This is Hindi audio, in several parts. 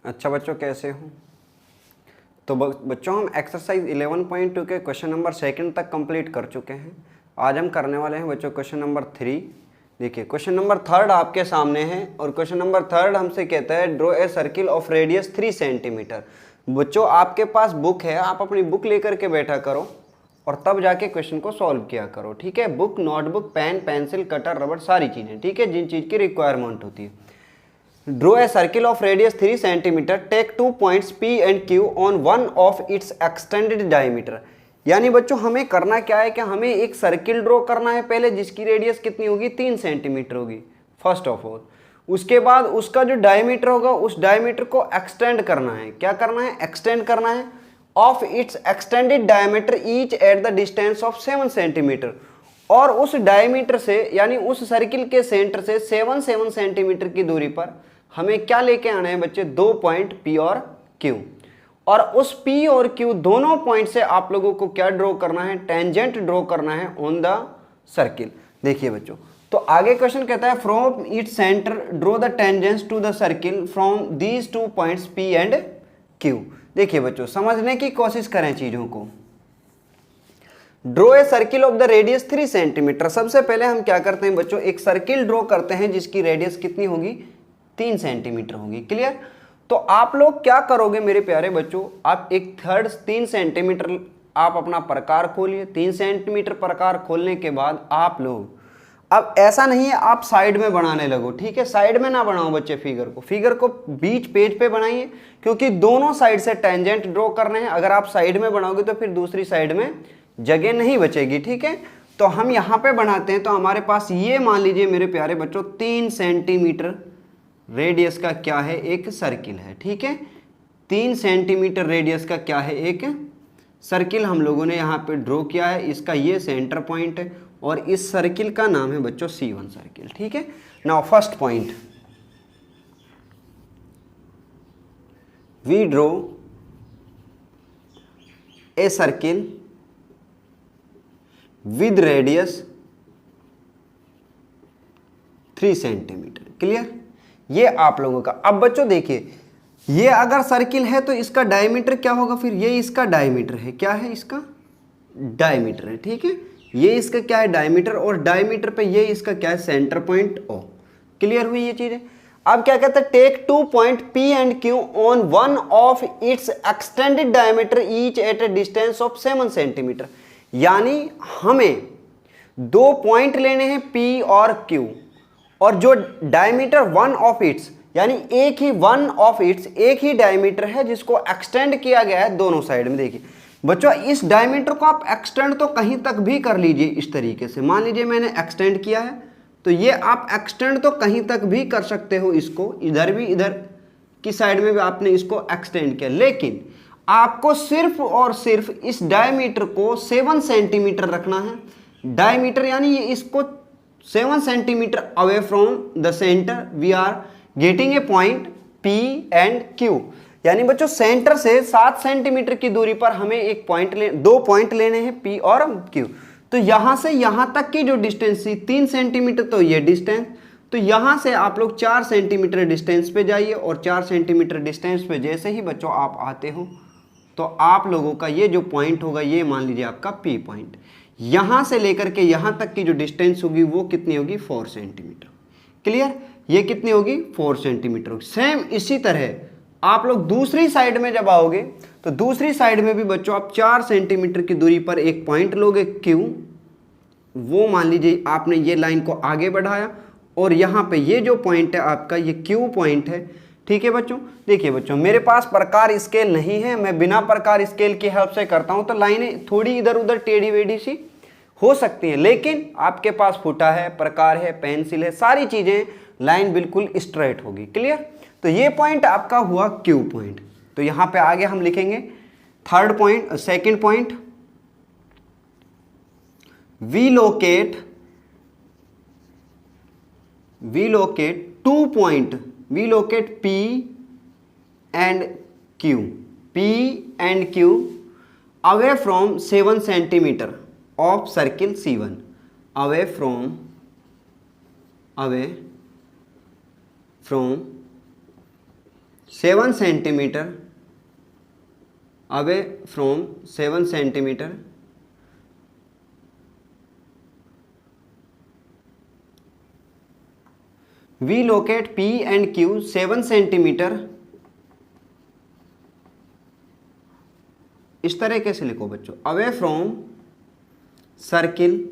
अच्छा बच्चों, कैसे हो? तो बच्चों हम एक्सरसाइज 11.2 के क्वेश्चन नंबर 2 तक कंप्लीट कर चुके हैं। आज हम करने वाले हैं बच्चों क्वेश्चन नंबर 3। देखिए क्वेश्चन नंबर 3 आपके सामने है और क्वेश्चन नंबर 3 हमसे कहता है draw a circle of radius 3 centimetre. बच्चों आपके पास बुक है, आप अपनी बुक लेकर के बैठा करो और तब जाके क्वेश्चन को सॉल्व किया करो, ठीक है। Book, notebook, pen, pencil, cutter, रबड़, सारी चीज़ें, ठीक है, जिन चीज़ की रिक्वायरमेंट होती है। Draw a circle of radius 3 cm. Take 2 points P and Q on one of its extended diameter. यानी बच्चों हमें करना क्या है कि हमें एक सर्किल ड्रॉ करना है पहले, जिसकी रेडियस कितनी होगी, 3 सेंटीमीटर होगी फर्स्ट ऑफ ऑल। उसके बाद उसका जो डायमीटर होगा उस डायमीटर को एक्सटेंड करना है। क्या करना है? एक्सटेंड करना है of its extended diameter each at the distance of 7 centimetre. और उस डायमीटर से यानी उस सर्किल के सेंटर से 7 सेंटीमीटर की दूरी पर हमें क्या लेके आना है बच्चे? 2 पॉइंट P और Q। और उस P और Q दोनों पॉइंट से आप लोगों को क्या ड्रॉ करना है? टेंजेंट ड्रॉ करना है ऑन द सर्किल। देखिए बच्चों, तो आगे क्वेश्चन कहता है from its centre draw the tangents to the circle from these 2 points P and Q। देखिए बच्चों, समझने की कोशिश करें चीजों को। Draw a circle of the radius 3 centimetre. सबसे पहले हम क्या करते हैं बच्चों? एक सर्किल ड्रॉ करते हैं जिसकी रेडियस कितनी होगी? 3 सेंटीमीटर होगी। क्लियर? तो आप लोग क्या करोगे मेरे प्यारे बच्चों? आप एक 3 सेंटीमीटर आप अपना प्रकार खोलिए। 3 सेंटीमीटर प्रकार खोलने के बाद आप लोग, अब ऐसा नहीं है आप साइड में बनाने लगो, ठीक है। साइड में ना बनाओ बच्चे फिगर को बीच पेज पे बनाइए, क्योंकि दोनों साइड से टेंजेंट ड्रॉ करने हैं। अगर आप साइड में बनाओगे तो फिर दूसरी साइड में जगह नहीं बचेगी, ठीक है। तो हम यहाँ पे बनाते हैं। तो हमारे पास ये मान लीजिए मेरे प्यारे बच्चों 3 सेंटीमीटर रेडियस का क्या है? एक सर्किल है, ठीक है। 3 सेंटीमीटर रेडियस का क्या है? एक सर्किल हम लोगों ने यहाँ पे ड्रॉ किया है। इसका ये सेंटर पॉइंट है और इस सर्किल का नाम है बच्चों C1 सर्किल, ठीक है। Now first point, we draw a circle with radius 3 centimetre. Clear? ये आप लोगों का। अब बच्चों देखिए, ये अगर सर्किल है तो इसका डायमीटर क्या होगा? फिर ये इसका डायमीटर है। क्या है? इसका डायमीटर है, ठीक है। ये इसका क्या है? डायमीटर। और डायमीटर पे ये इसका क्या है? Centre point O। क्लियर हुई ये चीजें? अब क्या कहते हैं? Take 2 point P and Q on one of its extended diameter each at a distance of 7 centimetre. यानी हमें 2 पॉइंट लेने हैं P और Q, और जो डायमीटर वन ऑफ इट्स, यानी एक ही डायमीटर है जिसको एक्सटेंड किया गया है दोनों साइड में। देखिए बच्चों, इस डायमीटर को आप एक्सटेंड तो कहीं तक भी कर लीजिए इस तरीके से। मान लीजिए मैंने एक्सटेंड किया है, तो ये आप एक्सटेंड तो कहीं तक भी कर सकते हो इसको, इधर भी, इधर की साइड में भी आपने इसको एक्सटेंड किया। लेकिन आपको सिर्फ और सिर्फ इस डायमीटर को 7 सेंटीमीटर रखना है। डायमीटर यानी ये इसको 7 centimetre away from the centre we are getting a point P and Q। यानी बच्चों सेंटर से 7 सेंटीमीटर की दूरी पर हमें एक पॉइंट 2 पॉइंट लेने हैं P और Q। तो यहां से यहां तक की जो डिस्टेंस थी 3 सेंटीमीटर, तो ये डिस्टेंस, तो यहां से आप लोग 4 सेंटीमीटर डिस्टेंस पे जाइए। और 4 सेंटीमीटर डिस्टेंस पे जैसे ही बच्चों आप आते हो तो आप लोगों का ये जो पॉइंट होगा, ये मान लीजिए आपका P पॉइंट। यहां से लेकर के यहां तक की जो डिस्टेंस होगी वो कितनी होगी? 4 सेंटीमीटर। क्लियर? ये कितनी होगी? 4 सेंटीमीटर होगी। सेम इसी तरह आप लोग दूसरी साइड में जब आओगे तो दूसरी साइड में भी बच्चों आप 4 सेंटीमीटर की दूरी पर एक पॉइंट लोगे Q। वो मान लीजिए आपने ये लाइन को आगे बढ़ाया और यहाँ पे ये जो पॉइंट है आपका, ये Q पॉइंट है, ठीक है बच्चों। देखिए बच्चों, मेरे पास प्रकार स्केल नहीं है, मैं बिना प्रकार स्केल की हेल्प से करता हूं, तो लाइनें थोड़ी इधर उधर टेढ़ी बेढ़ी सी हो सकती हैं। लेकिन आपके पास फुटा है, प्रकार है, पेंसिल है, सारी चीजें, लाइन बिल्कुल स्ट्रेट होगी। क्लियर? तो ये पॉइंट आपका हुआ Q पॉइंट। तो यहां पे आगे हम लिखेंगे second point, we locate 2 point, we locate P and Q away from 7 centimeter of circle C1, away from 7 7 centimetre away from 7 centimetre we locate P and Q 7 centimetre, इस तरह से लिखो बच्चों, away from circle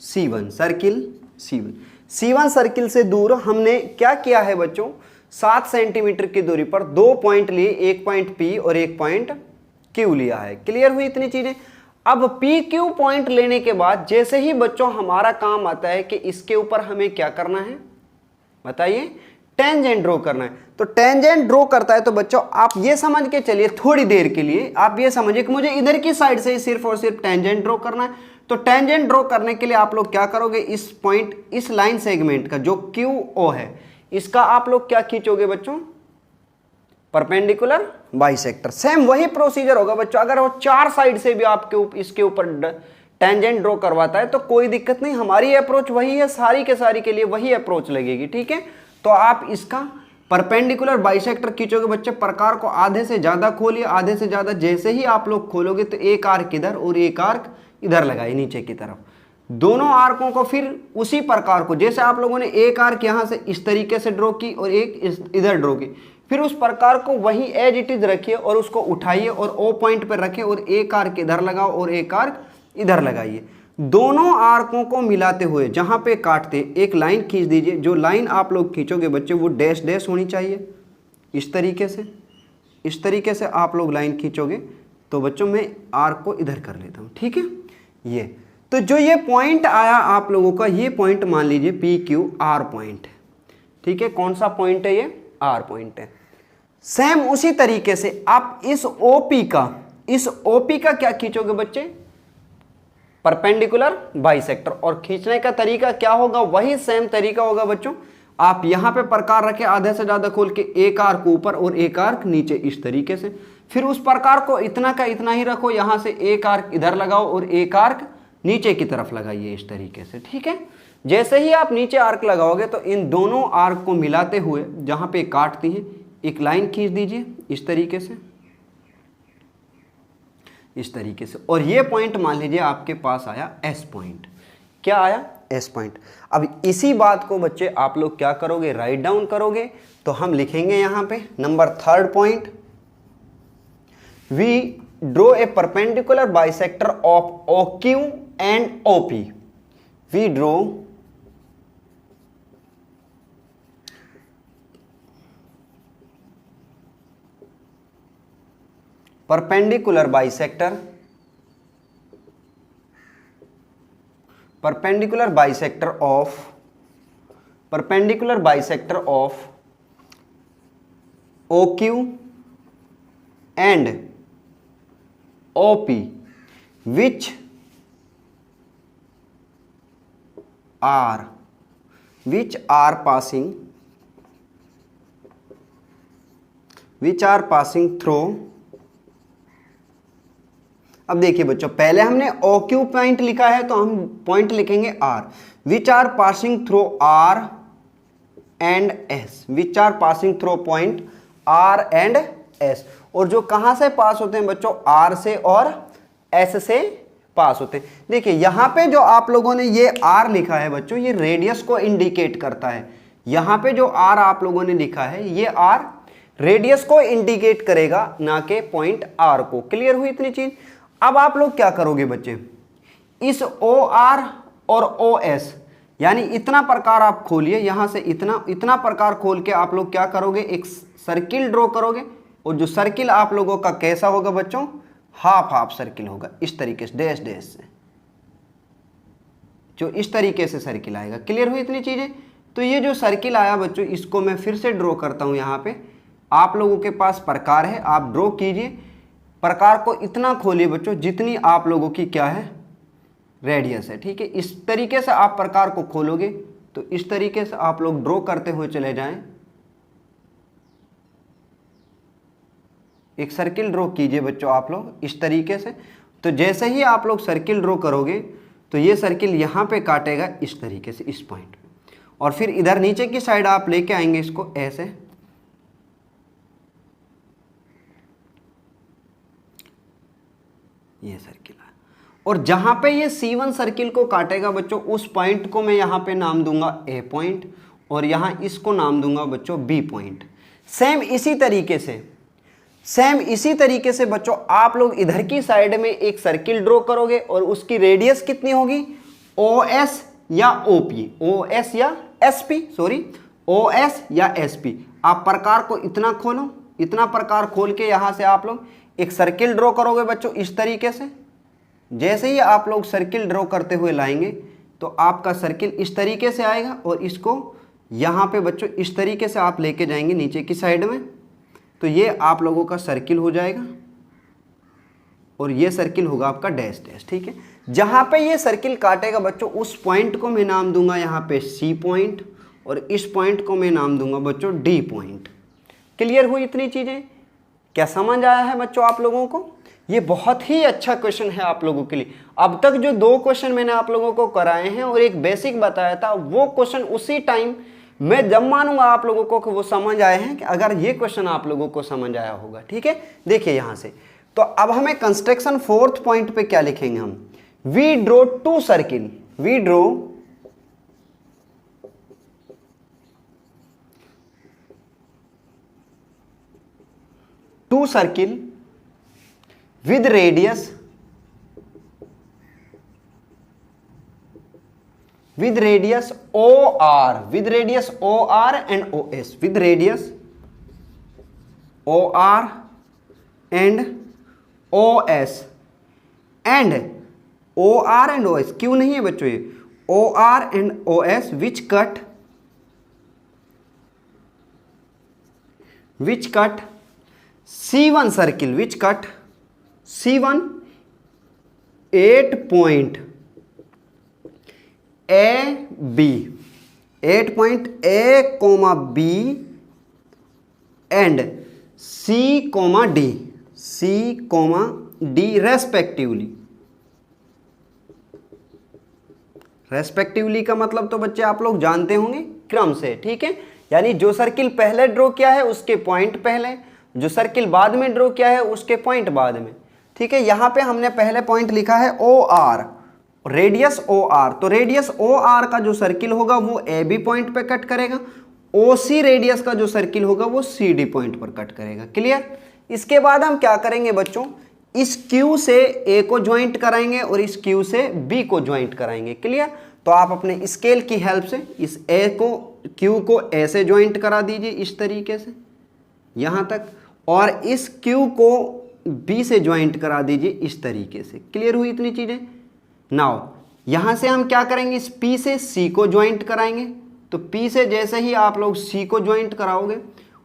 C1, circle C1 circle से दूर हमने क्या किया है बच्चों, 7 सेंटीमीटर की दूरी पर 2 पॉइंट लिए, एक पॉइंट P और एक पॉइंट Q लिया है। क्लियर हुई इतनी चीजें। अब PQ पॉइंट लेने के बाद जैसे ही बच्चों हमारा काम आता है कि इसके ऊपर हमें क्या करना है, बताइए, टेंजेंट ड्रॉ करना है। तो टेंजेंट ड्रॉ करता है तो बच्चों आप ये समझ के चलिए, थोड़ी देर के लिए आप ये समझिए कि मुझे इधर की साइड से सिर्फ और सिर्फ टेंजेंट ड्रॉ करना है। तो टेंजेंट ड्रॉ करने के लिए आप लोग क्या करोगे, इस पॉइंट, इस लाइन सेगमेंट का जो QO है, इसका आप लोग क्या खींचोगे बच्चों, परपेंडिकुलर बाइसेक्टर। सेम वही प्रोसीजर होगा बच्चों, अगर वो 4 साइड से भी आपके इसके ऊपर टेंजेंट ड्रॉ करवाता है तो कोई दिक्कत नहीं, हमारी अप्रोच वही है, सारी के सारी के लिए वही अप्रोच लगेगी। ठीक है, तो आप इसका परपेंडिकुलर बाइसेक्टर खींचोगे बच्चे, प्रकार को आधे से ज्यादा खोलिए, आधे से ज्यादा जैसे ही आप लोग खोलोगे तो एक आर्क इधर और एक आर्क इधर लगाइए नीचे की तरफ। दोनों आर्कों को फिर उसी प्रकार को, जैसे आप लोगों ने एक आर्क यहां से इस तरीके से ड्रॉ की और एक इधर ड्रॉ की, फिर उस प्रकार को वही एज इट इज रखिए और उसको उठाइए और O पॉइंट पर रखें और एक आर्क इधर लगाओ और एक आर्क इधर लगाइए। दोनों आर्कों को मिलाते हुए जहां पे काटते एक लाइन खींच दीजिए। जो लाइन आप लोग खींचोगे बच्चे वो डैश डैश होनी चाहिए, इस तरीके से आप लोग लाइन खींचोगे। तो बच्चों मैं आर्क को इधर कर लेता हूं, ठीक है। ये तो जो ये पॉइंट आया आप लोगों का, ये पॉइंट मान लीजिए PQR पॉइंट है, ठीक है। कौन सा पॉइंट है ये, R पॉइंट है। सेम उसी तरीके से आप इस OP का क्या खींचोगे बच्चे, परपेंडिकुलर बाइसेक्टर। और खींचने का तरीका क्या होगा, वही सेम तरीका होगा बच्चों। आप यहां पे प्रकार रखे, आधे से ज्यादा खोल के एक आर्क ऊपर और एक आर्क नीचे, इस तरीके से। फिर उस प्रकार को इतना का इतना ही रखो, यहां से एक आर्क इधर लगाओ और एक आर्क नीचे की तरफ लगाइए, इस तरीके से, ठीक है। जैसे ही आप नीचे आर्क लगाओगे तो इन दोनों आर्क को मिलाते हुए जहां पे काटती हैं एक लाइन खींच दीजिए, इस तरीके से, और ये पॉइंट मान लीजिए आपके पास आया S पॉइंट। क्या आया, S पॉइंट। अब इसी बात को बच्चे आप लोग क्या करोगे, राइट डाउन करोगे। तो हम लिखेंगे यहां पे number 3 point, we draw a perpendicular bisector of OQ and OP। वी ड्रॉ perpendicular bisector of OQ and OP which are passing through। अब देखिए बच्चों, पहले हमने OQ पॉइंट लिखा है तो हम पॉइंट लिखेंगे R, which are passing through R and S, which are passing through point R and S। और जो कहां से पास होते हैं बच्चों, R से और S से पास होते हैं। देखिए यहां पे जो आप लोगों ने ये R लिखा है बच्चों, ये रेडियस को इंडिकेट करता है। यहां पे जो R आप लोगों ने लिखा है, ये R रेडियस को इंडिकेट करेगा, ना के पॉइंट R को। क्लियर हुई इतनी चीज। अब आप लोग क्या करोगे बच्चे, इस OR और OS यानी इतना प्रकार आप खोलिए, यहां से इतना प्रकार खोल के आप लोग क्या करोगे, एक सर्किल ड्रॉ करोगे। और जो सर्किल आप लोगों का कैसा होगा बच्चों, हाफ सर्किल होगा, इस तरीके से डैश डैश से, जो इस तरीके से सर्किल आएगा। क्लियर हुई इतनी चीजें। तो ये जो सर्किल आया बच्चों, इसको मैं फिर से ड्रॉ करता हूं। यहां पे आप लोगों के पास प्रकार है, आप ड्रॉ कीजिए। प्रकार को इतना खोलिए बच्चों जितनी आप लोगों की क्या है, रेडियस है, ठीक है। इस तरीके से आप प्रकार को खोलोगे तो इस तरीके से आप लोग ड्रॉ करते हुए चले जाएं। एक सर्किल ड्रॉ कीजिए बच्चों आप लोग इस तरीके से। तो जैसे ही आप लोग सर्किल ड्रॉ करोगे तो ये सर्किल यहाँ पे काटेगा इस तरीके से, इस पॉइंट पे। और फिर इधर नीचे की साइड आप लेके आएंगे इसको ऐसे, ये सर्किल आया। और जहां पे ये C1 सर्किल को काटेगा बच्चों, उस पॉइंट को मैं यहां पे नाम दूंगा A पॉइंट, और यहां इसको नाम दूंगा बच्चों B पॉइंट। सेम इसी तरीके से बच्चों आप लोग इधर की साइड में एक सर्किल ड्रॉ करोगे और उसकी रेडियस कितनी होगी, OS या OP, OS या SP, OS या SP। आप प्रकार को इतना खोलो, इतना प्रकार खोल के यहां से आप लोग एक सर्किल ड्रॉ करोगे बच्चों इस तरीके से। जैसे ही आप लोग सर्किल ड्रॉ करते हुए लाएंगे तो आपका सर्किल इस तरीके से आएगा, और इसको यहाँ पे बच्चों इस तरीके से आप लेके जाएंगे नीचे की साइड में, तो ये आप लोगों का सर्किल हो जाएगा, और ये सर्किल होगा आपका डैश डैश। ठीक है, जहाँ पे ये सर्किल काटेगा बच्चों, उस पॉइंट को मैं नाम दूंगा यहाँ पे C पॉइंट, और इस पॉइंट को मैं नाम दूंगा बच्चों D पॉइंट। क्लियर हुई इतनी चीज़ें? क्या समझ आया है बच्चों आप लोगों को? ये बहुत ही अच्छा क्वेश्चन है आप लोगों के लिए। अब तक जो 2 क्वेश्चन मैंने आप लोगों को कराए हैं और एक बेसिक बताया था, वो क्वेश्चन उसी टाइम मैं जब मानूंगा आप लोगों को कि वो समझ आए हैं, कि अगर ये क्वेश्चन आप लोगों को समझ आया होगा। ठीक है, देखिए यहां से तो अब हमें कंस्ट्रक्शन 4th पॉइंट पे क्या लिखेंगे हम, we draw 2 circle, we draw 2 circle with radius OR, with radius OR and OS, with radius OR and OS, and OR and OS क्यों नहीं है बच्चों ये, OR and OS which cut C1 circle, which cut C1 8 point AB, 8 point A, B and C, D respectively का मतलब तो बच्चे आप लोग जानते होंगे, क्रम से। ठीक है, यानी जो सर्किल पहले ड्रॉ किया है उसके पॉइंट पहले, जो सर्किल बाद में ड्रॉ किया है उसके पॉइंट बाद में। ठीक है, यहां पे हमने पहले पॉइंट लिखा है OR, रेडियस OR, तो रेडियस OR का जो सर्किल होगा वो AB पॉइंट पे कट करेगा, OC रेडियस का जो सर्किल होगा वो CD पॉइंट पर कट करेगा। क्लियर? इसके बाद हम क्या करेंगे बच्चों, इस Q से A को ज्वाइंट कराएंगे और इस Q से B को ज्वाइंट कराएंगे। क्लियर? तो आप अपने स्केल की हेल्प से इस Q को A से ज्वाइंट करा दीजिए इस तरीके से यहां तक, और इस Q को B से ज्वाइंट करा दीजिए इस तरीके से। क्लियर हुई इतनी चीजें? नाउ यहां से हम क्या करेंगे, इस P से C को ज्वाइंट कराएंगे, तो P से जैसे ही आप लोग C को ज्वाइंट कराओगे,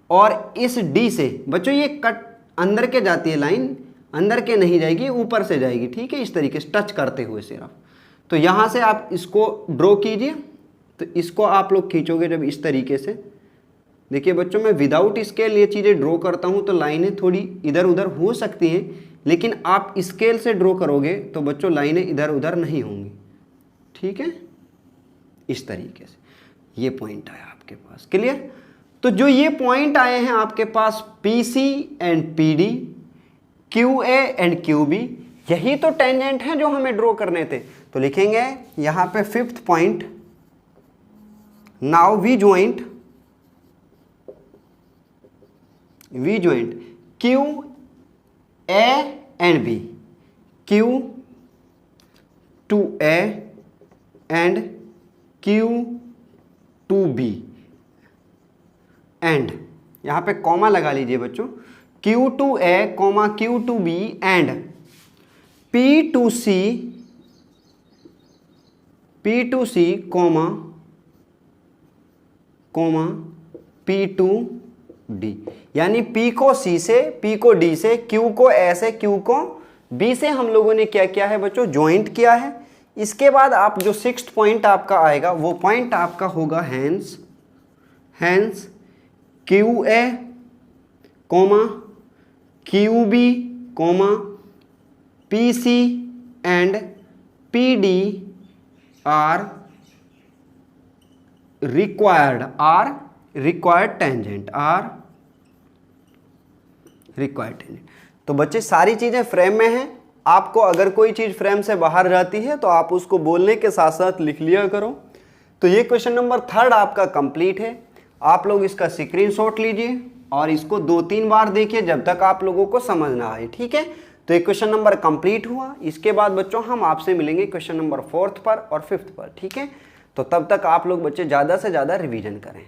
और इस D से बच्चों ये कट अंदर के जाती है लाइन, अंदर के नहीं जाएगी, ऊपर से जाएगी। ठीक है, इस तरीके से टच करते हुए सिर्फ। तो यहां से आप इसको ड्रॉ कीजिए, तो इसको आप लोग खींचोगे जब इस तरीके से। देखिए बच्चों, मैं विदाउट स्केल ये चीज़ें ड्रॉ करता हूं तो लाइनें थोड़ी इधर उधर हो सकती हैं, लेकिन आप स्केल से ड्रॉ करोगे तो बच्चों लाइनें इधर उधर नहीं होंगी। ठीक है, इस तरीके से ये पॉइंट आया आपके पास। क्लियर? तो जो ये पॉइंट आए हैं आपके पास PC and PD, QA and QB, यही तो टेंजेंट हैं जो हमें ड्रॉ करने थे। तो लिखेंगे यहां पे 5th point, now we joint Q A and B, Q to A and Q to B, and यहां पे कॉमा लगा लीजिए बच्चों, Q to A, Q to B and P to C, P to D, यानी P को C से, P को D से, Q को A से, Q को B से हम लोगों ने क्या किया है बच्चों, ज्वाइंट किया है। इसके बाद आप जो 6th पॉइंट आपका आएगा वो पॉइंट आपका होगा hence QA, QB, PC and PD are required tangent, तो बच्चे सारी चीजें फ्रेम में हैं, आपको अगर कोई चीज़ फ्रेम से बाहर जाती है तो आप उसको बोलने के साथ साथ लिख लिया करो। तो ये क्वेश्चन नंबर 3 आपका कंप्लीट है। आप लोग इसका स्क्रीनशॉट लीजिए और इसको 2-3 बार देखिए जब तक आप लोगों को समझ ना आए, ठीक है। तो ये क्वेश्चन नंबर कंप्लीट हुआ। इसके बाद बच्चों हम आपसे मिलेंगे क्वेश्चन नंबर 4 पर और 5 पर, ठीक है। तो तब तक आप लोग बच्चे ज़्यादा से ज़्यादा रिवीजन करें।